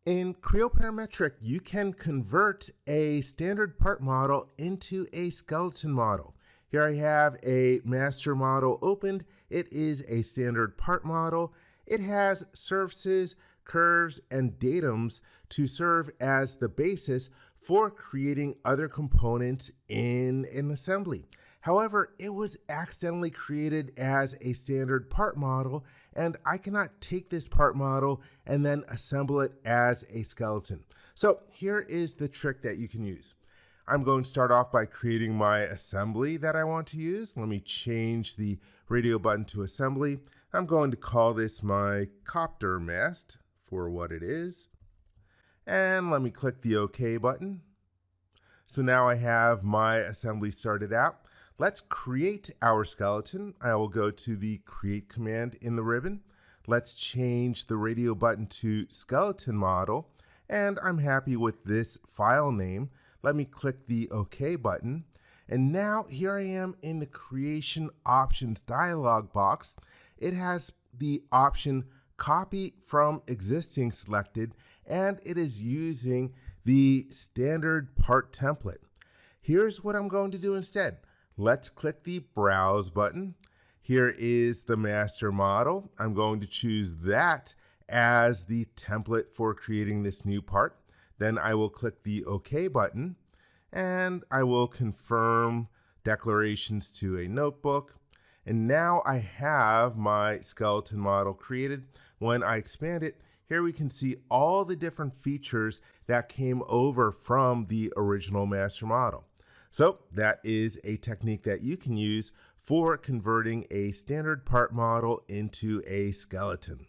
In Creo Parametric, you can convert a standard part model into a skeleton model. Here I have a master model opened. It is a standard part model. It has surfaces, curves, and datums to serve as the basis for creating other components in an assembly. However, it was accidentally created as a standard part model, and I cannot take this part model and then assemble it as a skeleton. So here is the trick that you can use. I'm going to start off by creating my assembly that I want to use. Let me change the radio button to assembly. I'm going to call this my copter mast for what it is. And let me click the OK button. So now I have my assembly started out. Let's create our skeleton. I will go to the Create command in the ribbon. Let's change the radio button to Skeleton Model, and I'm happy with this file name. Let me click the OK button, and now here I am in the Creation Options dialog box. It has the option Copy from Existing selected, and it is using the standard part template. Here's what I'm going to do instead. Let's click the Browse button. Here is the master model. I'm going to choose that as the template for creating this new part. Then I will click the OK button, and I will confirm declarations to a notebook. And now I have my skeleton model created. When I expand it, here we can see all the different features that came over from the original master model. So that is a technique that you can use for converting a standard part model into a skeleton.